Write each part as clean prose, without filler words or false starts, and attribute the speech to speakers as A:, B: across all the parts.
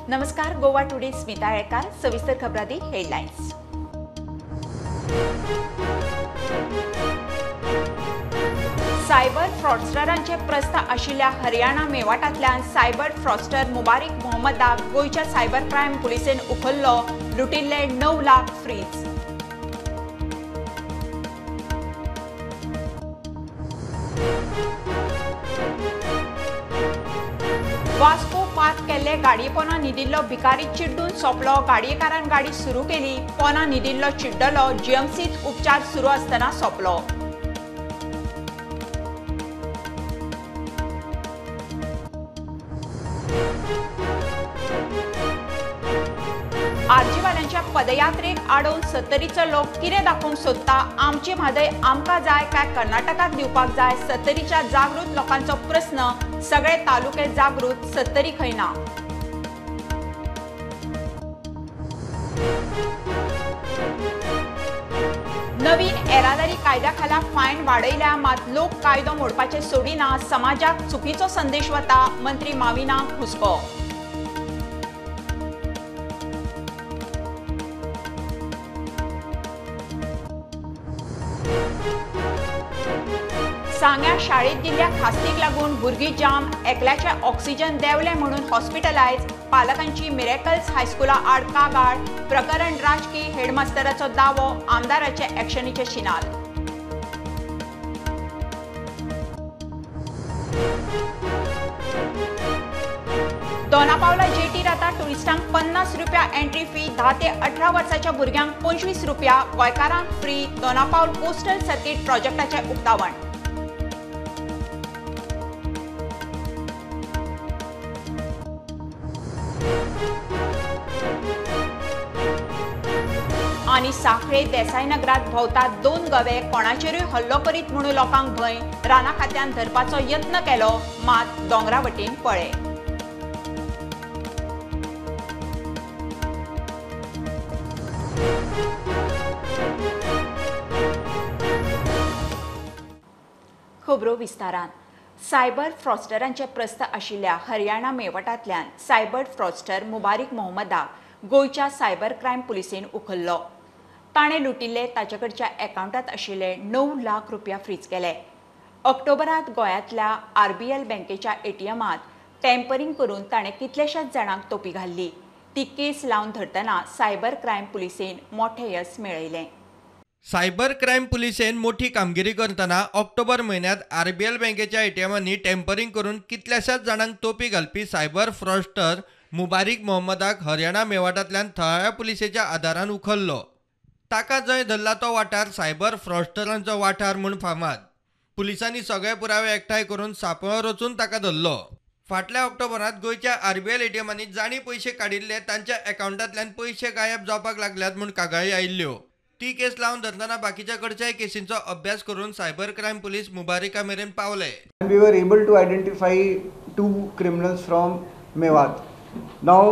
A: नमस्कार, गोवा टुडे स्मिता येळकार. सविस्तर खबरांती headlines. Cyber फ्रॉडस्टरांचे प्रस्थ आशिल्ल्या हरियाणा मेवाटांतल्यान सायबर फ्रॉडस्टर मुबारीक मोहम्मदाक गोयच्या सायबर क्रायम पुलिसेन उखल्लो. लुटिल्ले 9 लाख फ्रीज. वास्को पार्क केल्ले गाडये पोना न्हिदिल्लो भिकारी चिड्डून सोंपलो. गाडयेकारान गाडी सुरू केली. पोना न्हिदिल्लो चिड्डलो जीएमसीत उपचार सुरू आसतना सोंपलो. आरजीवाल्यांच्या पदयात्रेक आडोवन सत्तरीचो लोक कितें दाखोवंक सोदता? आमची म्हादय आमकां जाय काय कर्नाटकाक दिवपाक जाय? सत्तरीच्या जागृत लोकांचो प्रस्न. सगळे तालुके जागृत, सत्तरी खंय ना. नवीन येरादारी कायद्या खाला फायन वाडयल्या, मात लोक कायदो मोडपाचे सोडिना. समाजाक चुकीचो संदेश वता. मंत्री माविना हुस्को. सांग्या शाळेत दिल्ल्या खास्तीक लागून भुरगीं जाम. एकल्याचे ऑक्सिजन देंवले म्हणून हॉस्पिटलायज. पालकांची मिरेकल्स हायस्कुला आड कागाळ. प्रकरण राजकी. हेडमास्टराचो दावो. आमदाराचे एक्शनीचे शिनाल. दोनापावला जेटीर आता टुरिस्टांक 50 रुपया एंट्री फी. 10 ते 18 वर्साच्या भुरग्यांक 25 रुपया. गोंयकारांक फ्री. दोनापावल कोस्टल सर्किट प्रोजेक्टाचे उक्तावण. आणि साखळे देसाई नगरात भोवतात 2 गवे. कोणाचेरूय हल्लो करीत म्हणून लोकांक भंय. राना खात्यान धरपाचो यत्न केलो, मात दोंगरा वटेन पळे. खबरो विस्तारान. सायबर फ्रॉडस्टरांचे प्रस्थ आशिल्ल्या हरियाणा मेवाटांतल्यान सायबर फ्रॉडस्टर मुबारीक मोहम्मदाक गोयच्या सायबर क्रायम पुलिसेन उखल्लो. ताणें लुटिल्ले ताचेकडच्या अकाउंटांत आशिल्ले 9 लाख रुपया फ्रीज केले. ऑक्टोबरांत गोंयांतल्या आरबीएल बँकेच्या एटीएमात टॅम्परिंग करून ताणें कितलेशाच जाणांक तोपी घाल्ली. ती केस लावन धरतना सायबर क्रायम पुलिसेन मोठें यश मेळयलें.
B: सायबर क्रायम पुलिसेन मोठी कामगिरी करतना ऑक्टोबर महिन्यात आरबीएल बँकेच्या एटीएमांनी टॅम्परिंग करून कितल्याशाच जाणांक तोपी घालपी सायबर फ्रॉडस्टर मुबारीक मोहम्मदाक हरियाणा मेवाटांतल्यान थळाव्या पुलिसेच्या आदारान उखल्लो. ताका जंय धरला तो वाठार सायबर फ्रॉडस्टरांचो वाठार म्हूण फामाद. पुलिसांनी सगळे पुरावे एकठांय करून सांपळो रचून ताका धरलो. फाटल्या ऑक्टोबरांत गोंयच्या आरबीएल एटीएमांनी जाणी पयशे काडिल्ले तांच्या अकाउंटांतल्यान पयशे गायब जावपाक लागल्यात म्हूण कागाळी आयिल्ल्यो. ती केस लावन धरतना बाकीच्या कडच्याय केसींचो अभ्यास करून सायबर क्रायम पुलीस मुबारिका मेरेन पावले.
C: We were able to identify 2 criminals from Mewat. Now,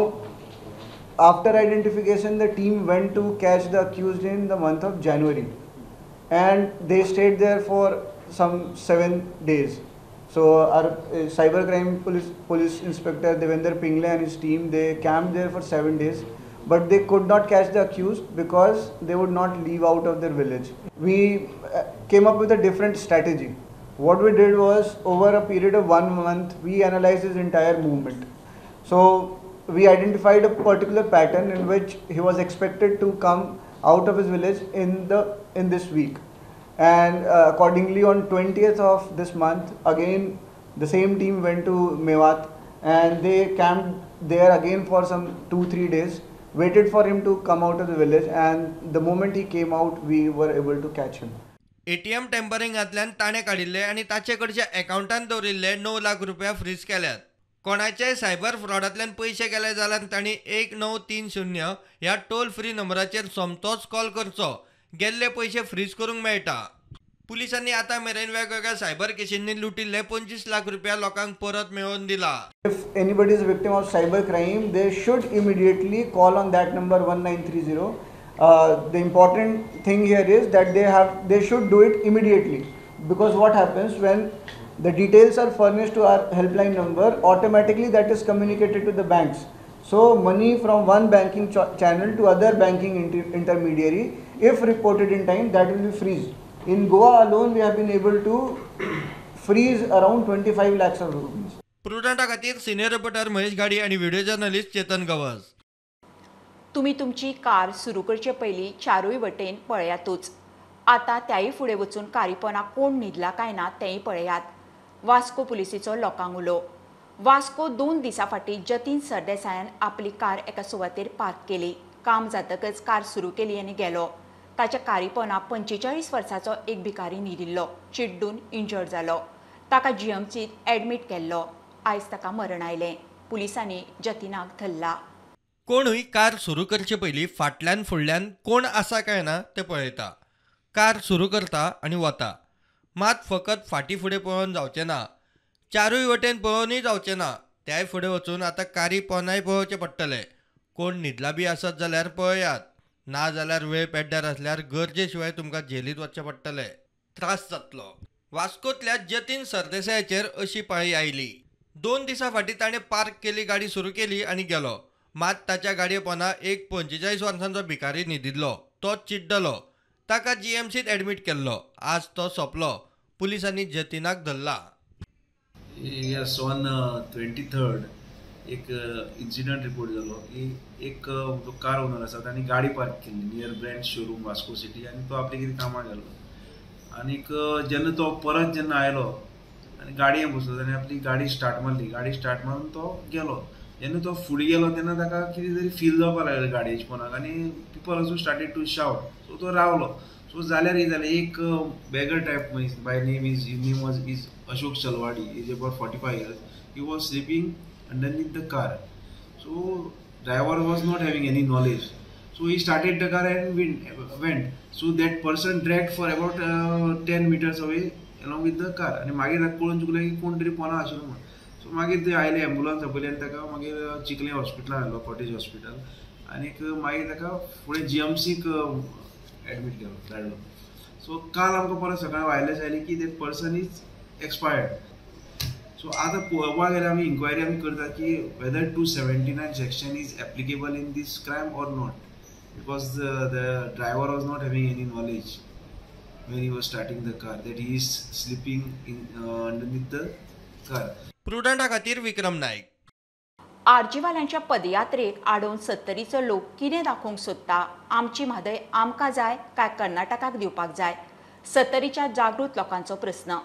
C: after identification, the team went to catch the accused in the month of January, and they stayed there for some 7 days. So our cybercrime police inspector Devendra Pingle and his team, they camped there for 7 days, but they could not catch the accused because they would not leave out of their village. We came up with a different strategy. What we did was, over a period of 1 month, we analyzed his entire movement. So we identified a particular pattern in which he was expected to come out of his village in this week, and accordingly on 20th of this month, again the same team went to Mewat and they camped there again for some 2-3 days, waited for him to come out of the village, and the moment he came out we were able to catch him.
B: ATM टॅम्परिंगांतल्यान ताणें काडिल्ले आनी ताचे कडच्या अकाउंटांत दवरिल्ले 9 लाख रुपया fridge केल्यात. कोणाच्याय सायबर फ्रॉडांतल्यान पयशे गेले जाल्यार तांणी 1930 ह्या टोल फ्री नंबराचेर सोमतोच कॉल करचो. गेल्ले पयशे फ्रीज करूंक मेळटा. पुलिसांनी आता मेरेन वेगवेगळ्या सायबर केसींनी लुटिल्ले 25 लाख रुपया लोकांक परत मेळोवन दिला.
C: If anybody is a victim of cyber crime, they should immediately call on that number 1930. The important thing here is that they should do it immediately, because what happens when the details are furnished to our helpline number, automatically that is communicated to the banks. So money from one banking channel to other banking intermediary, if reported in time, that will be freeze. In Goa alone, we have been able to freeze around 25 lakhs of rupees.
B: प्रुडंटा खातीर senior reporter Mahesh गाडी आणि video journalist Chetan Gawas.
A: तुम्ही तुमची car सुरू करचे पयलीं चारूय वटेन पळयातूच. आता त्याही फुडें वचून कारीपणा कोण न्हिदला काय ना तेंय पळयात. वास्को पुलिसेचो लोकांक उलो. वास्को 2 दिसां फाटीं जतीन सरदेसायान आपली कार एका सुवातेर पार्क केली. काम जातकच कार सुरू केली आनी गेलो. ताच्या कारीपणा 45 वर्सांचो एक भिकारी न्हिदिल्लो चिड्डून इंजर्ड जालो. ताका जीएमसीत एडमीट केल्लो. आयज ताका मरण आयलें. पुलिसांनी जतीनाक धरला.
B: कोणूय कार सुरू करचे पयलीं फाटल्यान फुडल्यान कोण आसा काय ना ते पळयता. कार सुरू करता आनी वता. मात फकत फाटीं फुडें पळोवन जावचें ना. चारूय वटेन पळोवनूय जावचें ना. त्याय फुडें वचून आतां कारी पोंदाय पळोवचें पडटलें. कोण न्हिदला बी आसत जाल्यार पळयात. ना जाल्यार वेळ पेड्ड्यार आसल्यार गरजे शिवाय तुमकां जेलींत वचचें पडटलें. त्रास जातलो. वास्कोंतल्या जतीन सरदेसायाचेर अशी पाळी आयली. 2 दिसां फाटीं ताणें पार्क केली गाडी सुरू केली आनी गेलो. मात ताच्या गाडये पोंदा एक 45 वर्सांचो भिकारी न्हिदिल्लो. तो चिड्डलो. ताका जीएमसीत एडमीट केल्लो. आज तो सोंपलो. पुलिसांनी जतीनाक धरला.
D: येस, ऑन 23rd एक इन्सिडंट रिपोर्ट जालो की एक कार ओनर आसा ताणी गाडी पार्क केल्ली near brand showroom Vasco city आनी तो आपले कितें कामाक गेलो. आनीक जेन्ना तो परत जेन्ना आयलो आनी गाडयेन बसलो ताणें आपली गाडी स्टार्ट मारली. गाडी स्टार्ट मारून तो गेलो. जेन्ना तो फुडें गेलो तेन्ना ताका कितें तरी फील जावपाक लागलें गाडयेच्या पोंदाक आनी people also started to shout. So तो रावलो. सो जाल्यार कितें जालें, एक beggar type by name is Ashok Chalwadi, is about 45 years. He was sleeping underneath the car. So driver was not having any knowledge. So he started the car and went. So that person dragged for about 10 meters away along with the car. आणि मागीर ताका कळून चुकलें की कोण तरी पोंदा आशिल्लो म्हणून. सो मागीर ते आयले एम्बुलन्स आपयली आनी ताका मागीर चिखले हॉस्पिटलांत हाडलो, कॉटेज हॉस्पिटल. आनीक मागीर ताका फुडें जीएमसीक एडमीट केलो, धाडलो. सो काल आमकां परत सकाळीं वायरलेस आयली की that person is expired. So आतां पळोवपाक गेल्यार आमी इन्क्वायरी आमी करतात की whether 279 section is applicable in this crime or not, because the driver was not having any knowledge when he was starting the car that he is sleeping in underneath the car.
B: प्रुडंटा खातीर विक्रम नायक.
A: आर्जीवाल्यांच्या पदयात्रेक आडोवन 70चो लोक कितें दाखोवंक सोदता? आमची म्हादय आमकां जाय काय कर्नाटकाक दिवपाक जाय? 70च्या जागृत लोकांचो प्रस्न.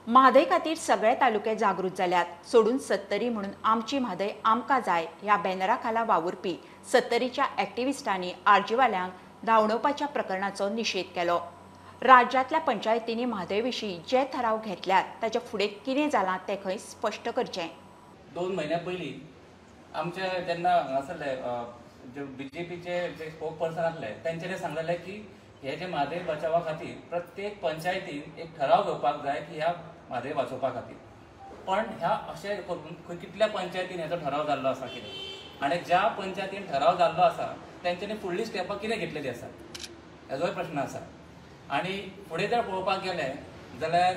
A: म्हादय खातीर सगळे तालुके जागृत जाल्यात. सोडून 70 म्हणून आमची म्हादय आमकां जाय ह्या बॅनरा खाला वावुरपी 70च्या एक्टिविस्टांनी आर्जीवाल्यांक धांवडोवपाच्या प्रकरणाचो निशेध केलो. राज्यांतल्या पंचायतींनी म्हादय विशीं जे थाराव घेतल्यात ताचे फुडें कितें जालां तें खंय स्पश्ट करचें.
E: 2 महिन्या पयलीं आमचे जेन्ना हांगासरले जे BJPचे जे स्पोक पर्सन आसले तेंच्यांनी सांगलेलें की हे जे म्हादय बचावा खातीर प्रत्येक पंचायतीन एक ठराव घेवपाक जाय की ह्या म्हादय वाचोवपा खातीर. पण ह्या अशें करून खंय कितल्या पंचायतीन हेचो ठराव जाल्लो आसा कितें, आनी ज्या पंचायतीन ठराव जाल्लो आसा तेंच्यांनी फुडली स्टेपां कितें घेतलेली आसा हेजोय प्रश्न आसा. आनी फुडें जर पळोवपाक गेलें जाल्यार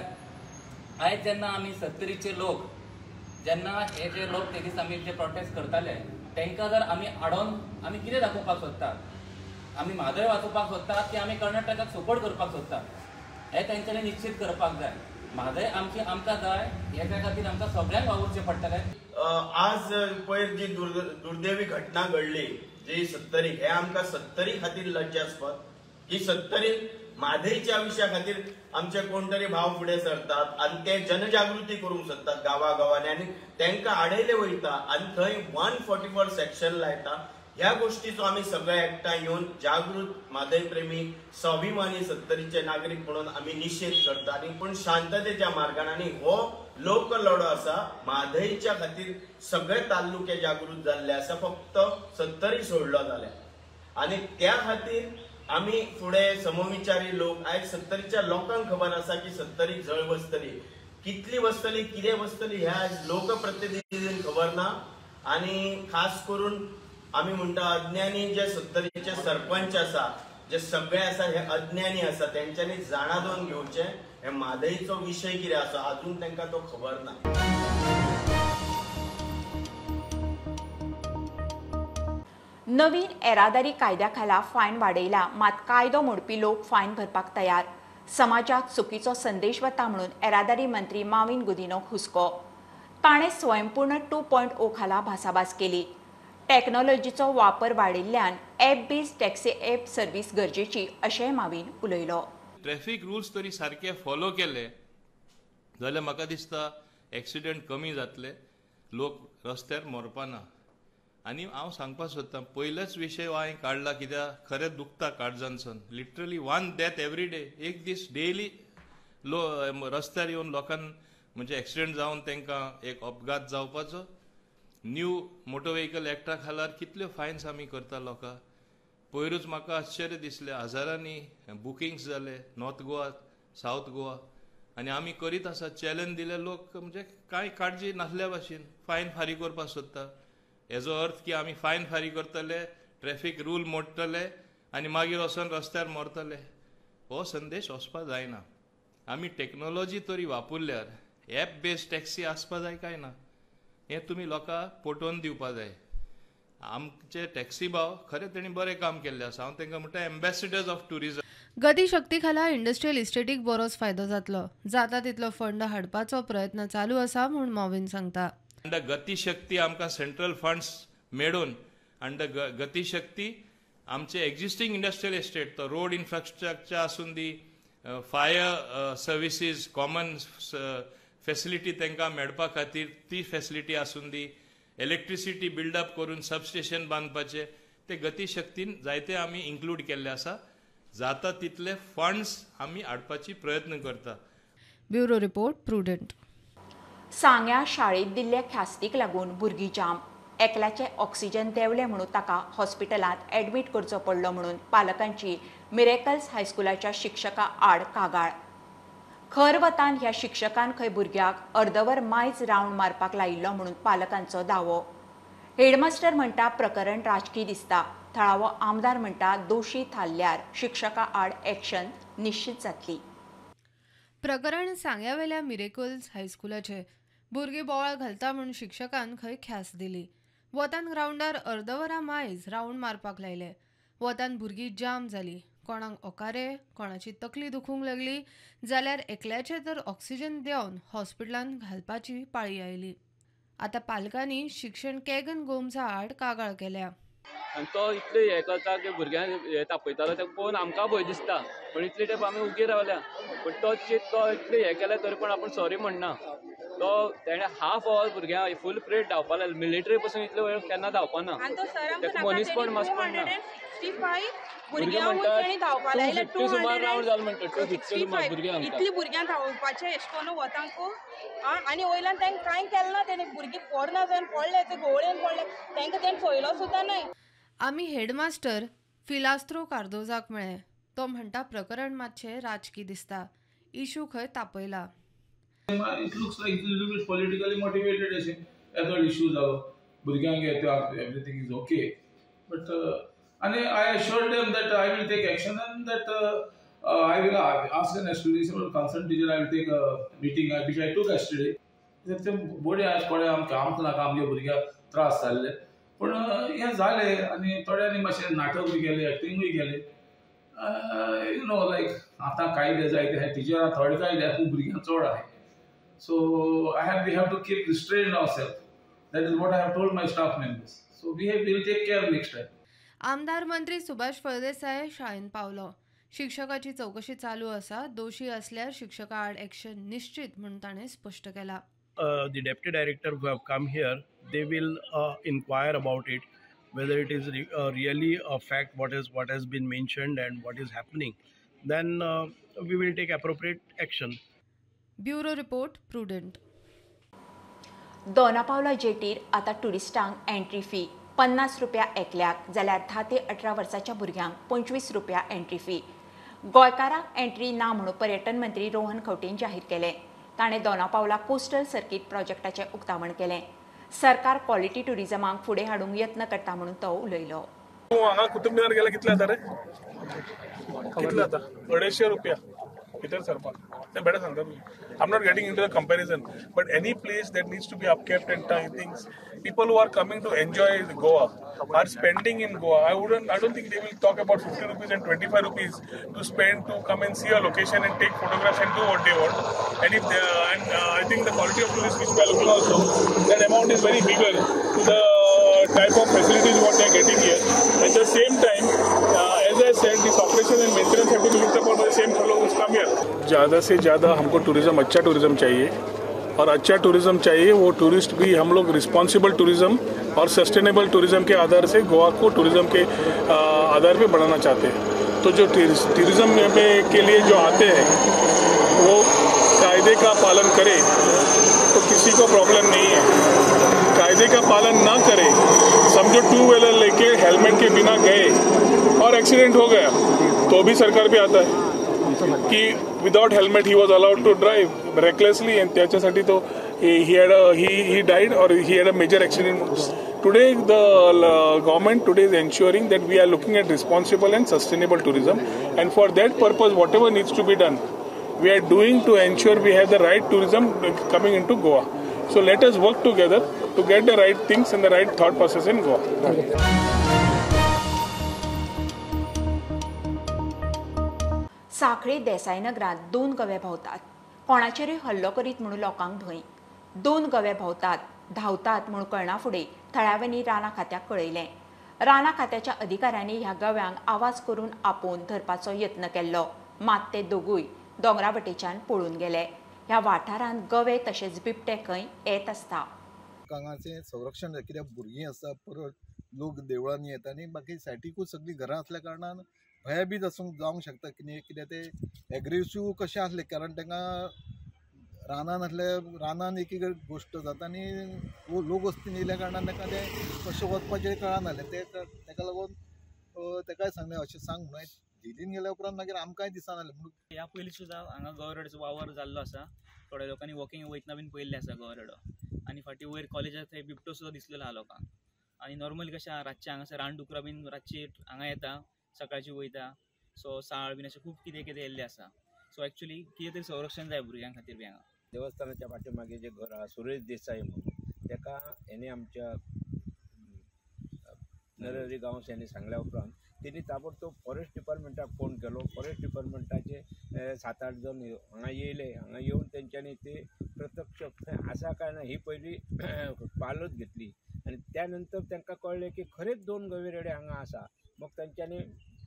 E: आयज जेन्ना आमी 70चे लोक जेन्ना हे जे लोक ते दीस आमी जे प्रोटेस्ट करताले तांकां जर आमी आडोवन आमी कितें दाखोवपाक सोदतात, आमी म्हादय वाचोवपाक सोदतात की आमी कर्नाटकाक सपोर्ट करपाक सोदतात, हें तेंच्यांनी निश्चित करपाक जाय. म्हादय आमची आमकां जाय हेच्या खातीर आमकां सगळ्यांक वावुरचें पडटलें.
F: आज पयर जी दुर्दैवी घटना घडली जी 70 हे आमकां 70 खातीर लज्जास्पद. ही 70 म्हादयच्या विशया खातीर आमचे कोण तरी भाव फुडें सरतात आनी ते जनजागृती करूंक सोदतात गांवागांवांनी आनी तांकां आडयले वयता आनी थंय 144 सेक्शन लायता. ह्या गोष्टीचो आमी सगळे एकठांय येवन जागृत म्हादय प्रेमी स्वाभिमानी 70चे नागरीक म्हणून आमी निशेध करता. आनी पूण शांततेच्या मार्गान आनी हो लोक लढो आसा म्हादयच्या खातीर सगळे तालुके जागृत जाल्ले आसा, फक्त 70 सोडलो जाल्यार. आनी त्या खातीर आमी फुडें समविचारी लोक आयज 70च्या लोकांक खबर आसा की 70 झळ बसतली, कितली बसतली कितें बसतली हे आयज लोकप्रतिनिधींक खबर ना. आनी खास करून आमी म्हणटा अज्ञानी जे 70चे सरपंच आसा जे सगळे आसा हे अज्ञानी आसा, तेंच्यांनी जाणादोन घेवचें हे म्हादयचो विशय कितें आसा अजून तांकां तो खबर ना.
A: नवीन येरादारी कायद्याखाला फायन वाडयला, मात कायदो मोडपी लोक फायन भरपाक तयार. समाजाक चुकीचो संदेश वता म्हणून येरादारी मंत्री माविन गुदिनोक हुस्को. ताणें स्वयंपूर्ण 2.0 खाला भासाभास केली. टॅक्नॉलॉजीचो वापर वाडिल्ल्यान app based taxi app service गरजेची अशेंय माविन उलयलो.
G: ट्रॅफिक रुल्स तरी सारके फॉलो केले जाल्यार म्हाका दिसता एक्सिडेंट कमी जातले, लोक रस्त्यार मरपाना. आनी हांव सांगपाक सोदतां, पयलेच विशय हांवें काडला कित्याक खरेंच दुखता काळजानसून. लिटरली 1 डेथ एवरी डे, एक दीस डेली रस्त्यार येवन लोकांक म्हणजे एक्सिडेंट जावन तांकां एक अपघात जावपाचो. न्यू मोटर व्हेकल एक्टा खाला कितल्यो फायन्स आमी करता लोकांक. पयरूच म्हाका आश्चर्य दिसलें, हजारांनी बुकिंग्स जाले नॉर्थ गोवा, सावथ गोवा, आनी आमी करीत आसा. चॅलेंज दिले लोक म्हणजे कांय काळजी नासल्या भाशेन फायन फारीक करपाक सोदता. हेजो अर्थ की आमी फायन फारीक करतले, ट्रॅफिक रूल मोडटले आनी मागीर वचून रस्त्यार मरतले. हो संदेश वचपाक जायना. आमी टॅक्नॉलॉजी तरी वापरल्यार ॲप बेस्ड टॅक्सी आसपा जाय काय ना, हें तुमी लोकांक पटोवन दिवपा जाय. आमचे टॅक्सी भाव खरें तेणी बरें काम केल्लें आसा. हांव तांकां म्हणटा एम्बेसिडर्स ऑफ टुरिजम.
H: गती शक्ती खाला इंडस्ट्रियल इस्टेटीक बरोच फायदो जातलो. जाता तितलो फंड हाडपाचो प्रयत्न चालू आसा म्हूण माविन सांगता.
G: अंडर गती शक्ती आमकां सेंट्रल फंड्स मेळून अंडर गती शक्ती आमचे एक्झिस्टिंग इंडस्ट्रियल इस्टेट, तो रोड इन्फ्रास्ट्रक्चर आसून दी, फायर सर्विसीस, कॉमन फॅसिलिटी तांकां मेळपा खातीर ती फॅसिलिटी आसून दी, इलेक्ट्रिसिटी बिल्डअप करून सबस्टेशन बांदपाचे, ते गती शक्तीन जायते आमी इन्क्लूड केल्ले आसा. जाता तितले फंड्स आमी हाडपाची प्रयत्न करता.
H: Bureau report prudent.
A: सांग्या शाळेत दिल्ल्या ख्यास्तीक लागून भुरगीं जाम. एकल्याचे ऑक्सिजन देंवले म्हणून ताका हॉस्पिटलांत एडमीट करचो पडलो म्हणून पालकांची मिरेकल्स हायस्कुलाच्या शिक्षका आड कागाळ. खर वतान ह्या शिक्षकान खंय भुरग्याक अर्दवर मायज रावंड मारपाक लायिल्लो म्हणून पालकांचो दावो. हेडमास्टर म्हणटा प्रकरण राजकी दिसता. थळावो आमदार म्हणटा दोशी थारल्यार शिक्षका आड एक्शन निश्चित जातली.
H: प्रकरण सांग्यावेल्या मिरेकल्स हायस्कुलाचे. भुरगीं बोवाळ घालता म्हणून शिक्षकान खंय ख्यास दिली. वतान ग्रावंडार अर्दवरा मायज रावंड मारपाक लायले. वतान भुरगीं जाम जाली. कोणाक ओकारे, कोणाची तकली दुखूंक लागली जाल्यार एकल्याचे तर ऑक्सिजन देंवन हॉस्पिटलांत घालपाची पाळी आयली. आतां पालकांनी शिक्षण केगन गोमसा आड कागाळ केल्या.
I: आनी तो इतले हें करता की भुरग्यांक तापयतालो तें पळोवन आमकां भंय दिसता. पण इतले तेंप आमी उगी रावल्या. पण तो इतले हें केलें तरी पण आपूण सॉरी म्हणना. तो तेणें हाफ आवर भुरग्यांक फूल पिरियड धांवपा लायलें. मिलिटरी पसून इतले वेळ केन्ना धांवपाना. तेका मनीसपण मातसो ना. भुरग्यांक म्हणटा 250 सुमार रावंड जालें म्हणटा. 250 सुमार भुरग्यांक
J: इतली भुरग्यांक धांवपाचें एश कोन्न वतांक आनी वयल्यान तांकां कांय केलें ना. तेणें भुरगीं पोरना जावन पडले, ते घोवळेन पडले, तांकां तेणें पळयलो सुद्दां न्हय.
H: आमी हेडमास्टर फिलास्त्रो कार्दोजाक मेळ्ळे. तो म्हणटा प्रकरण मातशें राजकी दिसता. इशू खंय तापयला.
K: It looks like it's a little bit politically motivated as other issues are भुरग्यांक everything is okay. But and I assured them that I will take action and that I will ask an explanation or concerned teacher. I will take a meeting which I took yesterday. ते बरे आज कोणे आमकां नाका आमगे भुरग्यांक त्रास जाल्ले. पूण हें जालें आनी थोड्यांनी मातशें नाटकूय केलें, एक्टिंगूय केलें. यू नो लायक आतां कायदे जायते आहाय, टिचरां थोडे कायदे आहाय, भुरग्यांक चड आहाय. So we have to keep restrained ourselves. That is what I have told my staff members. So will take care next time.
H: आमदार मंत्री सुभाष फळदेसाय शाळेंत पावलो. शिक्षकाची चौकशी चालू आसा. दोशी असल्यार शिक्षका आड एक्शन निश्चित म्हूण ताणें स्पश्ट केला.
L: The deputy director who have come here, they will inquire about it, whether it is really a fact what has been mentioned and what is happening. Then we will take appropriate action.
H: Bureau report Prudent.
A: Donapaula जेटीर आतां टुरिस्टांक entry fee 50 रुपया एकल्याक जाल्यार 10 ते 18 वर्साच्या भुरग्यांक 25 रुपया एंट्री फी. गोंयकारांक एंट्री ना म्हणून पर्यटन मंत्री रोहन खंवटेन जाहीर केलें. ताणें दोनापावला कोस्टल सर्कीट प्रोजेक्टाचें उक्तावण केलें. सरकार क्वॉलिटी टुरिजमाक फुडें हाडूंक यत्न करता म्हणून तो उलयलो.
M: हांगा कुतुब मिनार गेल्यार कितले जाता रे? कितले जाता? 250 रुपया भितर सरपाक. तें बेटर सांगता तुमी. I'm not getting into a comparison, but any place that needs to be upkept and things, people who are coming to enjoy Goa, are spending in Goa, I don't think they will talk about 50 rupees and 25 rupees to spend to come and see a location and take photographs and do what they want. And if they, I think the quality of tourists which we are looking also, that amount is very bigger to the type of facilities what they are getting here. At the same time, as I said, this operation and maintenance have to be looked upon by the same fellow who's come here. ज़्यादा से ज़्यादा हमको tourism, अच्छा tourism चाहिए, और अच्छा tourism चाहिए वो tourist भी हम लोग रिस्पॉन्सिबल टूरिज्म और सस्टेनेबल टूरिज्म के आधार से गोवा को टूरिज्म के आधार पे बढ़ाना चाहते हैं। तो जो टूरिज्म के लिए जो आते हैं वो कायदे का पालन करे तो किसी को प्रॉब्लम नहीं है। कायदे का पालन ना करे, समझो 2 व्हीलर लेके हेलमेट के बिना गए और एक्सीडेंट हो गया तो भी सरकार पे आता है कि without helmet he was allowed to drive recklessly and त्याच्यासाठी तो he died or he had a major accident. Today the government today is ensuring that we are looking at responsible and sustainable tourism, and for that purpose whatever needs to be done we are doing to ensure we have the right tourism coming into Goa. So let us work together to get the right things and the right thought process in Goa.
A: साखळी देसाई नगरात 2 गवे भोंवतात. कोणाचेरूय हल्लो करीत म्हणून लोकांक भंय. 2 गवे भोंवतात, धांवतात म्हूण कळना फुडें थळाव्यांनी रानां खात्याक कळयलें. रानां खात्याच्या अधिकाऱ्यांनी ह्या गव्यांक आवाज करून आपोवन धरपाचो यत्न केल्लो, मात ते दोगूय दोंगरावटेच्यान पळून गेले. ह्या वाठारांत गवे तशेंच बिबटे खंय येत आसता.
N: कांगाचें संरक्षण कित्याक भुरगीं आसता, परत लोक देवळांनी येता आनी बाकी सायडीकूच सगळीं घरां असल्या कारणान भयभीत जावंक शकता. कित्याक ते एग्रेसिव्ह कशें आसले कारण तांकां रानान आसले रानान एक गोश्ट जाता आनी लोक वस्तीन येयल्या कारणान तांकां ते कशें वचपाचें कळनासलें. ताका लागून ताकाय सांगलें अशें सांग म्हणून. दिल्लीन गेल्या उपरांत मागीर आमकांय दिसनासलें म्हणून.
O: ह्या पयलीं सुद्दां हांगा गवरेडो वावर जाल्लो आसा. थोड्या लोकांनी वॉकिंग वयतना बीन पयल्लें आसा गवरेडो. आनी फाटीं वयर कॉलेजांत थंय बिबटो सुद्दां दिसलेलो आहा लोकांक. आनी नॉर्मली कशें आहा रातचें हांगासर रानडुकरां बीन रातची हांगा येता, सकाळची वयता. सो साळ बीन अशें खूब कितें कितें येयल्लें आसा. सो एक्चुअली कितें तरी संरक्षण जाय भुरग्यां खातीर बी हांगा.
P: देवस्थानाच्या फाटीमागे जे घर आहा सुरेश देसाई म्हणून, ताका हेणे आमच्या नरहरी गांवस यांनी सांगल्या उपरांत तेणी ताबडतोब फॉरेस्ट डिपार्टमेंटाक फोन केलो. फॉरेस्ट डिपार्टमेंटाचे 7-8 जण हांगा येयले. हांगा येवन तेंच्यांनी ते प्रत्यक्ष आसा काय ना ही पयली पालत घेतली आनी त्या नंतर तांकां कळलें की खरेंच 2 गवेरेडे हांगा आसा. मग तेंच्यांनी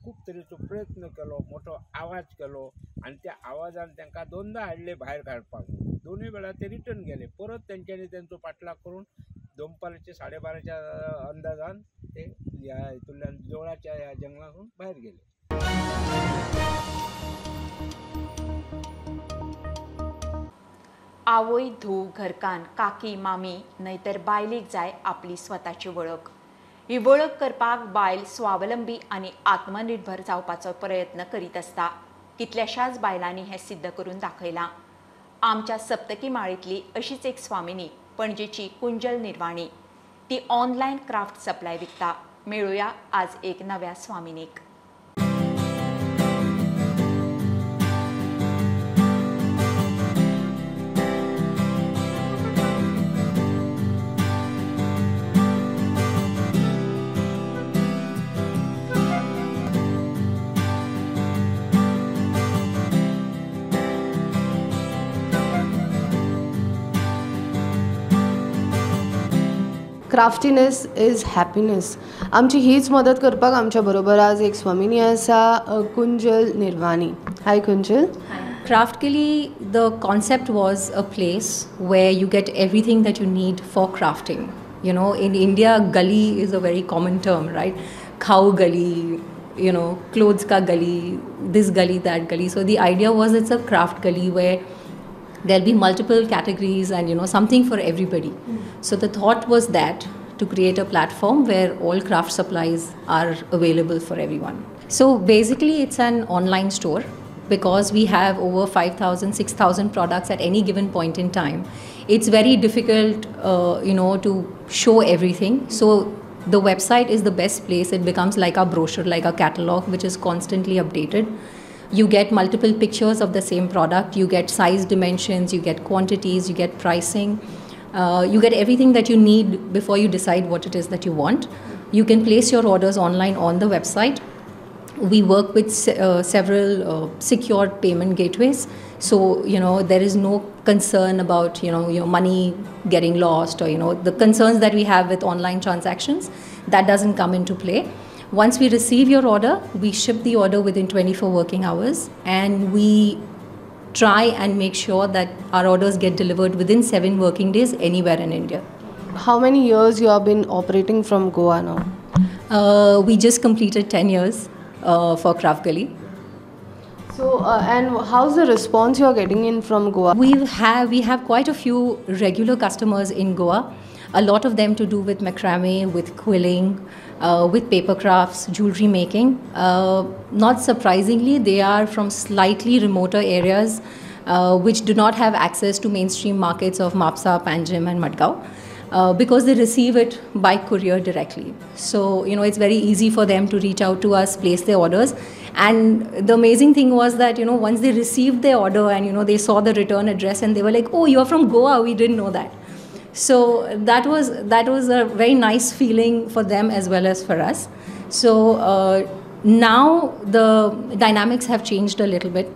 P: खूब तरेचो प्रयत्न केलो, मोठो आवाज केलो आनी त्या आवाजान तांकां 2दा हाडले भायर काडपाक. दोनूय वेळार ते रिटर्न गेले. परत तेंच्यांनी तेंचो पाठलाग करून दनपारचे 12:30च्या अंदाजान ते ह्या हितूंतल्यान देवळाच्या ह्या जंगलातून भायर गेले.
A: आवय, धूव, घरकान, काकी, मामी न्हयतर बायलेक जाय आपली स्वताची वळख. ही वळख करपाक बायल स्वावलंबी आनी आत्मनिर्भर जावपाचो प्रयत्न करीत आसता. कितल्याशाच बायलांनी हें सिद्ध करून दाखयलां. आमच्या सप्तकी माळेंतली अशीच एक स्वामिनी पणजेची कुंजल निर्वाणी. ती ऑनलायन क्राफ्ट सप्लाय विकता. मेळुया आज एक नव्या स्वामिनीक.
H: क्राफ्टीनेस इज हॅपीनेस. आमची हीच मदत करपाक आमच्या बरोबर आज एक स्वामिनी आसा, कुंजल निर्वाणी. हाय Kunjal.
Q: Craftily, the concept was a place where you get everything that you need for crafting. You know, in India, gully is a very common term, right? Cow gully, you know, clothes ka gully, this gully, that gully. So the idea was it's a craft gully where there'll be multiple categories and, you know, something for everybody. So the thought was that to create a platform where all craft supplies are available for everyone. So basically it's an online store because we have over 5,000, 6,000 products at any given point in time. It's very difficult, you know, to show everything. So the website is the best place. It becomes like a brochure, like a catalog, which is constantly updated. You get multiple pictures of the same product. You get size dimensions, you get quantities, you get pricing. You get everything that you need before you decide what it is that you want. You can place your orders online on the website. We work with several secured payment gateways, so there is no concern about your money getting lost, or the concerns that we have with online transactions. That doesn't come into play. Once we receive your order, we ship the order within 24 working hours, and we try and make sure that our orders get delivered within 7 working days anywhere in India.
R: How many years you have been operating from Goa now?
Q: We just completed 10 years for Craft Gully.
R: So, and how's the response you are getting in from Goa?
Q: We have quite a few regular customers in Goa. A lot of them to do with macrame, with quilling, with paper crafts, jewelry making. Not surprisingly, they are from slightly remoter areas which do not have access to mainstream markets of Mapsa, Panjim and Madgaon. Because they receive it by courier directly. So, it's very easy for them to reach out to us, place their orders. And the amazing thing was that, once they received their order and, they saw the return address and they were like, oh, you're from Goa, we didn't know that. So that was a very nice feeling for them as well as for us. So now the dynamics have changed a little bit.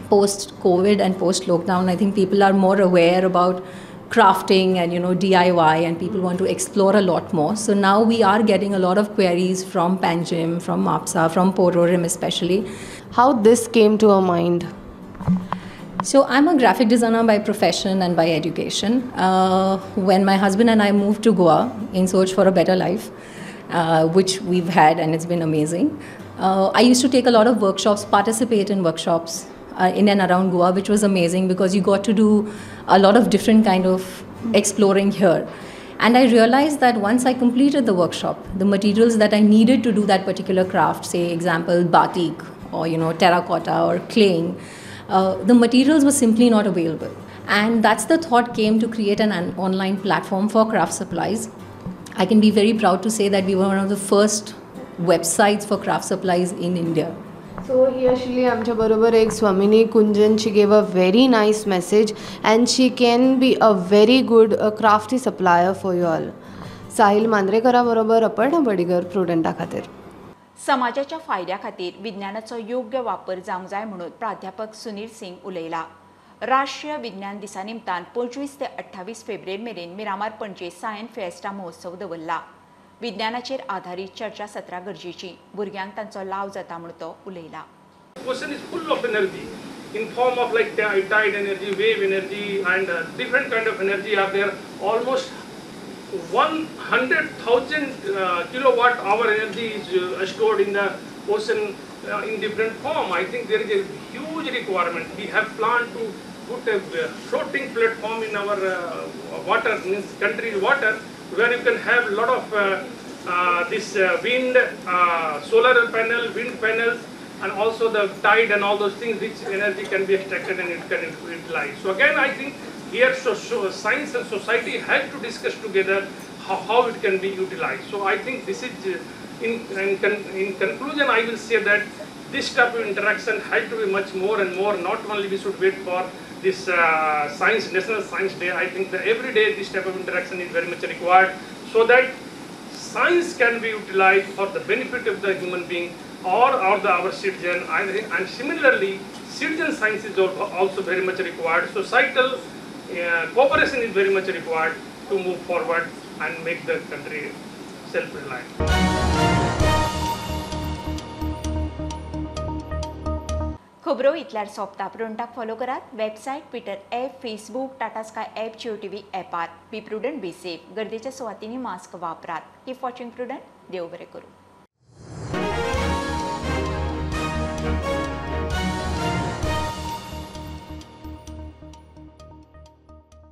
Q: Post-COVID and post-lockdown, I think people are more aware about crafting and DIY, and people want to explore a lot more. So now we are getting a lot of queries from Panjim, from Mapsa, from Pororim especially.
R: How this came to our mind?
Q: So I'm a graphic designer by profession and by education. When my husband and I moved to Goa in search for a better life, which we've had, and it's been amazing, I used to take a lot of workshops, participate in workshops in and around Goa, which was amazing because you got to do a lot of different kind of exploring here. And I realized that once I completed the workshop, the materials that I needed to do that particular craft, say example batik or terracotta or claying, the materials were simply not available. And that's the thought came to create an online platform for craft supplies. I can be very proud to say that we were one of the first websites for craft supplies in India.
R: So here Shili आमच्या बरोबर एक Swamini Kunjan. She gave a very nice message and she can be a very good crafty supplier for you all. Sahil मांद्रेकरा बरोबर अपर्णा बडिगर प्रुडंटा खातीर.
A: समाजाच्या फायद्या खातीर विज्ञानाचो योग्य वापर जावंक जाय म्हणून प्राध्यापक सुनील सिंग उलयला. राष्ट्रीय विज्ञान दिसा निमतान 25 ते 28 फेब्रुवारी मेरेन मिरामार पणजे सायन्स फेस्टा महोत्सव दवरला. विज्ञानाचेर आधारित चर्चा सत्रां गरजेची, भुरग्यांक तांचो लाव जाता म्हूण तो उलयला.
M: Ocean is full of energy in form of like tide energy, wave energy, and different kind of energy are there. Almost 100,000 kilowatt hour energy is stored in the ocean in different form. I think there is a huge requirement. We have planned to put a floating platform in our water, means country's water, where you can have a lot of this wind, solar panel, wind panels, and also the tide and all those things, which energy can be extracted and it can be utilized. So again, I think here science and society have to discuss together how it can be utilized. So I think this is, in conclusion, I will say that this type of interaction has to be much more and more. Not only we should wait for this National Science Day. I think that every day this type of interaction is very much required, so that science can be utilized for the benefit of the human being or our citizen. And similarly, citizen science is also very much required. Societal cooperation is very much required to move forward and make the country self-reliant.
A: खबरो इतल्यार सोंपता. प्रुडंटाक follow करात. Website, Twitter app, Facebook, Tata Sky app, Jio TV ॲपार. Be Prudent, be safe. गर्देच्या सुवातींनी mask वापरात. Keep watching prudent. देव बरें करूं.